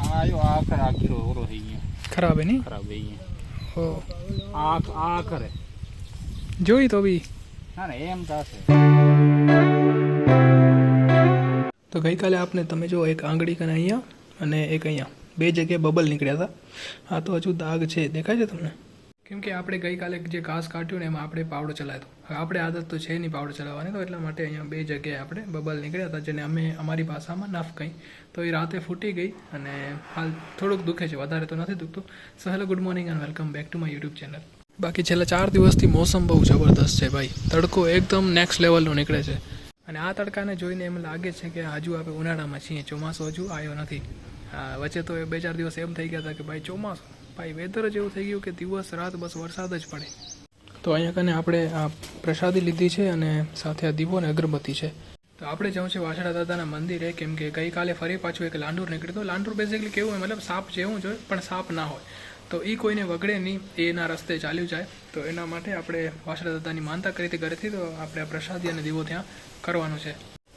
આયો આખર આખીરો ઓરો થઈ ગયો ખરાબ હે નહીં ખરાબ થઈ ગયો ઓ આખરે જોઈ તો બી ના ના એમ થશે તો ગઈકાલે આપને તમે જો એક આંગળી કને અહીંયા અને એક અહીંયા બે જગ્યાએ બબલ નીકળ્યા હતા આ તો હજુ દાગ છે દેખાય છે તમને કેમ કે આપણે ગઈકાલે જે ઘાસ કાઢ્યું ને એમાં આપણે પાવડો ચલાવ્યો હતો હવે આપણે આદત તો છે નહીં પાવડો ચલાવવાની તો એટલા માટે અહીંયા બે જગ્યાએ આપણે બબલ નીકળ્યા હતા જેને અમે અમારી ભાષામાં નફ કહી તો એ રાતે ફૂટી ગઈ અને હાલ થોડુંક દુખે છે વધારે તો નથી દુખતું so hello good morning and welcome back to my YouTube channel બાકી છેલ્લા 4 દિવસથી મોસમ બહુ જબરદસ્ત છે ભાઈ તડકો એકદમ નેક્સ્ટ લેવલનો નીકળે છે અને આ તડકાને જોઈને એમ લાગે છે કે હજુ આપણે ઉનાળામાં છીએ ચોમાસું હજુ આવ્યો નથી વચ્ચે તો 2-4 દિવસ એમ થઈ ગયા હતા કે ભાઈ ચોમાસું ભાઈ વેધર જ એવું થઈ ગયું કે દિવસ રાત બસ વરસાદ જ પડે તો અહીંયા કને આપણે આ પ્રસાદી લીધી છે અને સાથે આ દીવો અને અગરબત્તી છે તો આપણે જવું છે વાસણા દાદાના મંદિરે કેમ કે ગઈકાલે ફરી પાછું એક લાંડુર નીકળ્યું તો લાંડુર બેઝિકલી કેવું હોય મતલબ સાપ જેવું જ હોય પણ સાપ ના હોય તો એ કોઈને વગડે નહીં એના રસ્તે ચાલ્યું જાય તો એના માટે આપણે વાસણા દાદાની માનતા કરી હતી ઘરેથી તો આપણે આ પ્રસાદી અને દીવો ત્યાં કરવાનું છે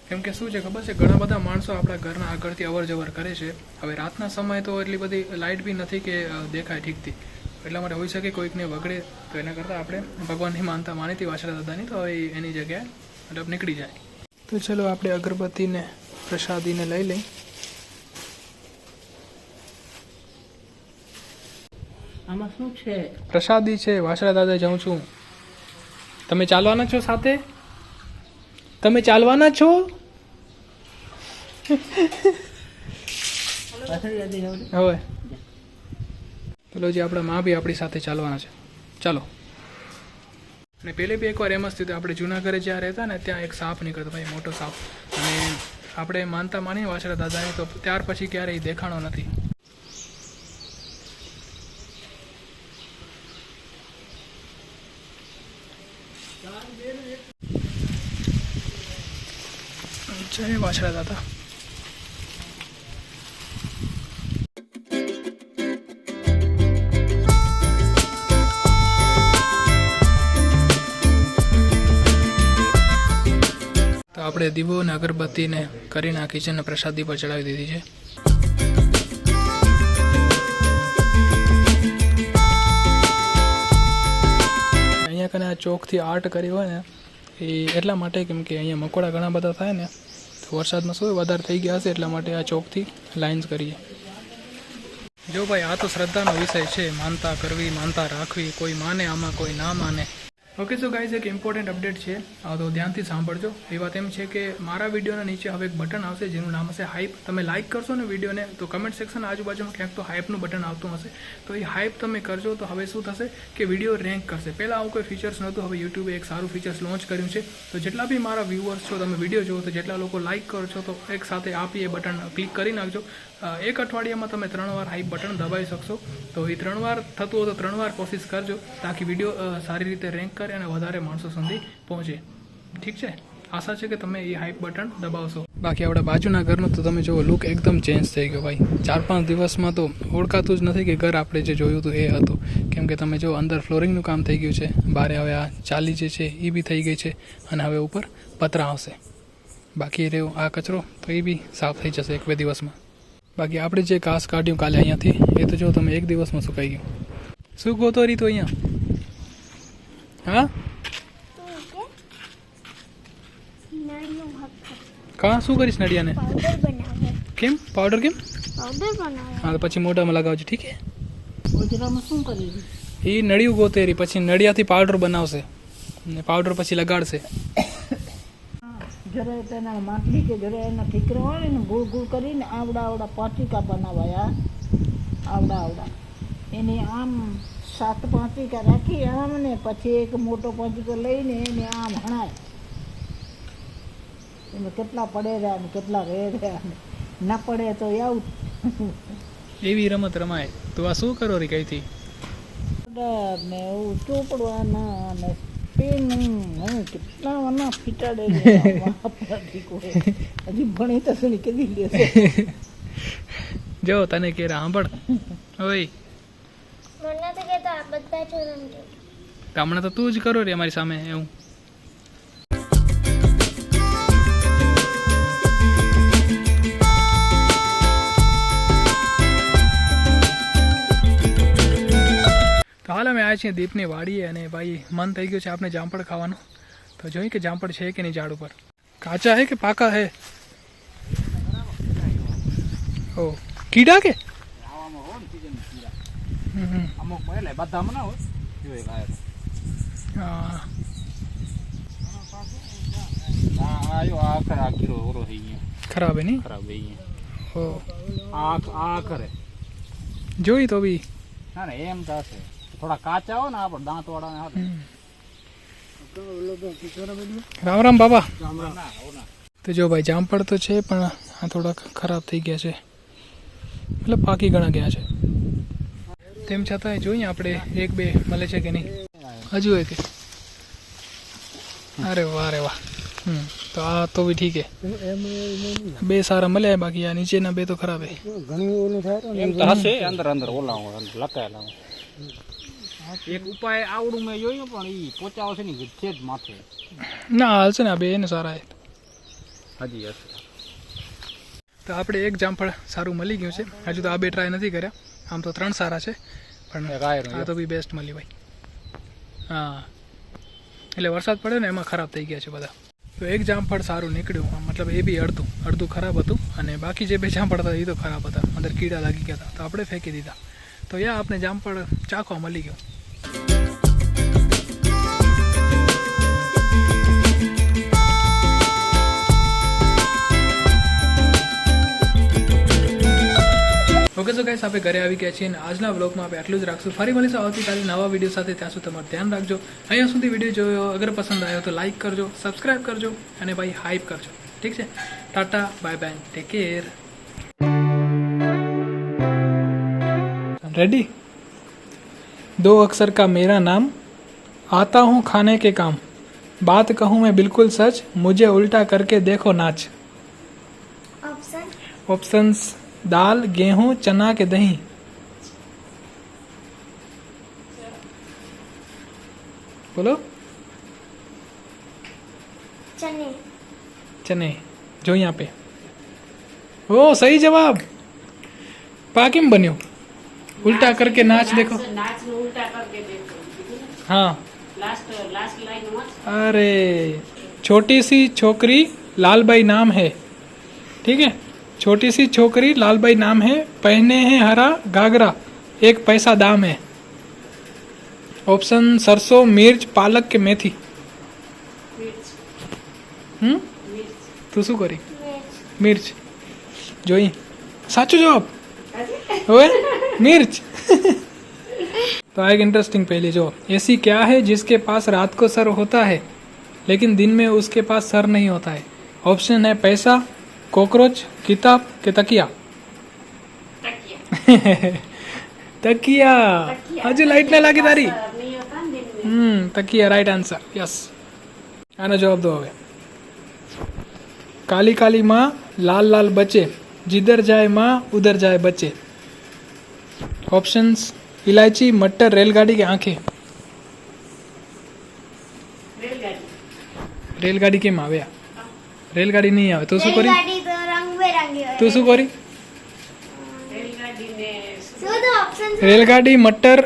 કેમ કે શું છે ખબર છે ઘણા બધા માણસો આપણા ઘરના આગળથી અવર જવર કરે છે હવે રાતના સમયે તો એટલી બધી લાઇટ બી નથી કે દેખાય ઠીકથી એટલા માટે હોઈ શકે કોઈકને વગડે તો એના કરતાં આપણે ભગવાનની માનતા માની હતી વાસણા દાદાની તો હવે એની જગ્યાએ મતલબ નીકળી જાય તો ચલો આપણે અગરબત્તીને પ્રસાદીને લઈ લઈ આમાં શું છે પ્રસાદી છે વાસણા દાદા જાઉં છું તમે ચાલવાના છો સાથે તમે ચાલવાના છો હવે પેલો જે આપણા માં બી આપણી સાથે ચાલવાના છે ચાલો અને પેલે બી એકવાર એમ જ થયું આપણે જૂના ઘરે જ્યાં રહેતા ને ત્યાં એક સાપ નીકળતો ભાઈ મોટો સાપ અને આપણે માનતા માની વાસણા દાદાની તો ત્યાર પછી ક્યારેય દેખાણો નથી જય વાસણા દાદા તો આપણે દીવો અને અગરબત્તીને કરી નાખી છે અને પ્રસાદી પર ચડાવી દીધી છે અહીંયા કને આ ચોકથી આર્ટ કરી હોય ને એ એટલા માટે કેમ કે અહીંયા મકોડા ઘણા બધા થાય ને તો વરસાદમાં શું વધારે થઈ ગયા હશે એટલા માટે આ ચોકથી લાઇન્સ કરીએ જો ભાઈ આ તો શ્રદ્ધાનો વિષય છે માનતા કરવી માનતા રાખવી કોઈ માને આમાં કોઈ ના માને ઓકે સો ગાઈઝ એક ઇમ્પોર્ટન્ટ અપડેટ છે તો ધ્યાનથી સાંભળજો એ વાત એમ છે કે મારા વિડીયોના નીચે હવે એક બટન આવશે જેનું નામ હશે હાઇપ તમે લાઇક કરશો ને વિડીયોને તો કમેન્ટ સેક્શન આજુબાજુમાં ક્યાંક તો હાઇપનું બટન આવતું હશે તો એ હાઇપ તમે કરજો તો હવે શું થશે કે વિડીયો રેન્ક કરશે પહેલાં આવું કોઈ ફીચર્સ નહોતું હવે યુટ્યુબે એક સારું ફીચર્સ લોન્ચ કર્યું છે તો જેટલા બી મારા વ્યુઅર્સ છો તમે વિડીયો જુઓ તો જેટલા લોકો લાઇક કરો છો તો એક સાથે આપી એ બટન ક્લિક કરી નાખજો એક અઠવાડિયામાં તમે 3 વાર હાઇપ બટન દબાવી શકશો તો એ 3 વાર થતું હોય તો 3 વાર કોશિશ કરજો તાકી વિડીયો સારી રીતે રેન્ક કરે અને વધારે માણસો સુધી પહોંચે ઠીક છે આશા છે કે તમે એ હાઇપ બટન દબાવશો બાકી આપણા બાજુના ઘરનો તો તમે જુઓ લુક એકદમ ચેન્જ થઈ ગયો ભાઈ 4-5 દિવસમાં તો ઓળખાતું જ નથી કે ઘર આપણે જે જોયું હતું એ હતું કેમ કે તમે જો અંદર ફ્લોરિંગનું કામ થઈ ગયું છે બારે હવે આ ચાલી જે છે એ બી થઈ ગઈ છે અને હવે ઉપર પતરા આવશે બાકી રહ્યો આ કચરો તો એ બી સાફ થઈ જશે 1-2 દિવસમાં બાકી આપણે જે ઘાસ કાઢ્યું કાલે અહીંયાથી એ તો જો તમે 1 દિવસમાં સુકાઈ ગયું શું ગોતો રહી તો અહીંયા હા કા શું કરીશ નડિયાને કેમ પાવડર કેમ હા તો પછી મોઢામાં લગાવજો ઠીક છે ઓજરામાં શું કરી એ નળિયું ગોતેરી પછી નળિયાથી પાવડર બનાવશે ને પાવડર પછી લગાડશે ઘરે તેના માટલી કે ઘરે એના ઠીકરા હોય ને ગોળ ગોળ કરીને આવડા પાટિકા બનાવાયા આવડા એને આમ 7 પાટિકા રાખી આમ ને પછી એક મોટો પાટિકો લઈને એને આમ હણાય એમાં કેટલા પડે રહ્યા ને કેટલા રહે રહ્યા ને ના પડે તો આવું એવી રમત રમાય તો આ શું કરો રી કઈથી ને એવું ચોપડવાના ને પેન કેટલા વાના ફીટાડે હજી ભણી તો સુની કદી લેશે જો તને કે સાંભળ ઓય મને તો કહેતા બધા છોડો હમણાં તો તું જ કરો રે અમારી સામે એવું હાલ અમે આવ્યા છીએ દીપની વાડીએ અને ભાઈ મન થઈ ગયું છે આપણે જામફળ ખાવાનું. તો જોઈએ કે જામફળ છે કે નહીં ઝાડ ઉપર. કાચા હે કે પાકા હે? ઓ કીડા કે આવામાં હોય ને સીઝન કીડા. અમુક એટલે બધામાં ના હોય. જો એક આયો. હા આ જો આ કરે આ કીડો ઓરો થઈ ગયો. ખરાબ હે નહીં? ખરાબ થઈ ગયો. ઓ આ કરે. જોઈ તો બી ના ના એમ થશે. થોડા કાચા હોય ને આપણે દાંત વાળા હાથ. રામ રામ બાબા. ના ઓના. તો જો ભાઈ જામફળ તો છે પણ આ થોડાક ખરાબ થઈ ગયા છે, મતલબ પાકી ઘણા ગયા છે. તેમ છતાંય જોઈએ આપણે એક બે મળે છે કે નહીં. હજુ એક અરે વાહ રે વાહ. તો આ તો બી ઠીક હે, બે સારા મળ્યા, બાકી આ નીચેના બે તો ખરાબ હે. એમ તો હશે અંદર અંદર ઓલા લખાયેલા. એક ઉપાય આવડું મેં જોયું પણ ઈ પોચાવો છે ને છે જ માથે. ના હાલશે ને આ બે ને સારા હે. હજી હશે. તો આપણે એક જામફળ સારું મળી ગયું છે. હજુ તો આ બે ટ્રાય નથી કર્યા. આમ તો 3 સારા છે પણ આ તો બી બેસ્ટ મળી ભાઈ. હા એટલે વરસાદ પડે ને એમાં ખરાબ થઈ ગયા છે બધા. તો એક જામફળ સારું નીકળ્યું, મતલબ એ બી અડધું ખરાબ હતું અને બાકી જે બે જામફળ હતા એ તો ખરાબ હતા, અંદર કીડા લાગી ગયા હતા તો આપણે ફેંકી દીધા. તો યા આપણે જામફળ ચાખવા મળી ગયું. ઓકે તો ગાઈસ આપણે ઘરે આવી ગયા છીએ અને આજના વ્લોગમાં આપણે આટલું જ રાખશું. ફરી મળીશું આવતીકાલે નવા વિડીયો સાથે. ત્યાં સુધી તમારું ધ્યાન રાખજો. અહીંયા સુધી વિડીયો જોયો અગર પસંદ આવ્યો તો લાઈક કરજો, સબસ્ક્રાઈબ કરજો અને ભાઈ હાઈપ કરજો. ઠીક છે? Tata bye bye, take care. Ready? 2 अक्षर का मेरा नाम, आता हूँ खाने के काम, बात कहूँ मैं बिल्कुल सच, मुझे उल्टा करके देखो नाच. ऑप्शन ऑप्शंस दाल, गेहूँ, चना के दही. बोलो. चने. चने. जो यहाँ पे. ओ सही जवाब. पाकिम बन्यो. उल्टा करके नाच देखो. नाच में उल्टा करके देखो. हाँ. लास्ट लाइन मत. अरे छोटी सी छोकरी लालबाई नाम है. ठीक है? छोटी सी छोकरी लालबाई नाम है, पहने हैं हरा घाघरा, 1 पैसा दाम है. ऑप्शन सरसों, मिर्च, पालक के मेथी. मिर्च. मिर्च. तू शू करी? मिर्च. मिर्च. जोई साचो जवाब होए मिर्च. तो एक इंटरेस्टिंग पहले जो ऐसी क्या है जिसके पास रात को सर होता है लेकिन दिन में उसके पास सर नहीं होता है. ऑप्शन है पैसा, कॉकरोच, किताब के तकिया. तकिया. तकिया. हजू लाइट ने लागी तारी. नहीं होता ना दिन में. तकिया राइट आंसर. यस. आना जवाब दो હવે. काली काली माँ लाल लाल बच्चे, जिधर जाए माँ उधर जाए बच्चे. ऑप्शंस इलायची, मटर, रेलगाड़ी की आंखें. रेलगाड़ी. रेलगाड़ी केम આવે? रेलगाड़ी नहीं આવે તો શું કરી? રેલગાડી તો રંગબેરંગી હોય. તું શું કરી? रेलगाड़ी ने શું તો ઓપ્શન છે? रेलगाड़ी, मटर,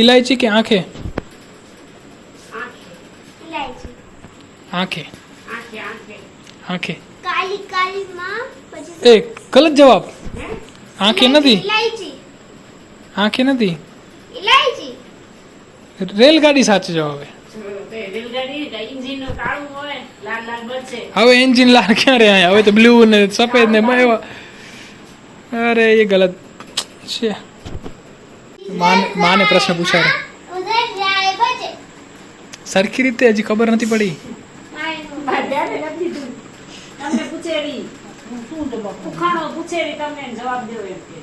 इलायची की आंखें. आंखें. ઇલાયચી. आंखें. आंखें. आंखें. आंखें. કાલી કાલી માં પછી એક ગલત જવાબ. हैं? આંખે નથી. ઇલાયચી. આંખે નથી. ઇલાયચી. રેલગાડી સાચો જવાબ છે. તે રેલગાડી इंजिन નો કાળું હોય, લાલ લાલ બળશે. હવે એન્જિન લાલ ક્યાં રહ્યા? હવે તો બ્લુ ને સફેદ ને એવા. અરે એ ગલત છે. માને પ્રશ્ન પૂછાય. ઉધર જાય બચે. સરખી રીતે હજી ખબર નથી પડી. બાધાને નથી દીધું. તમને પૂછેરી. ઉખાણો પૂછેરી તમને જવાબ દેવો એમ કે.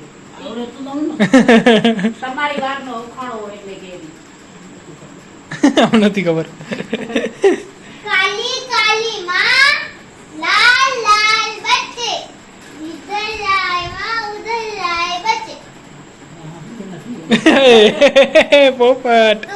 તમારી વારનો ઉખાણો હોય એટલે કે નથી ખબર. કાલી કાલી માં લાલ લાલ બચ્ચે, ઇધર જાય માં ઉધર જાય બચ્ચે. પોપટ. તો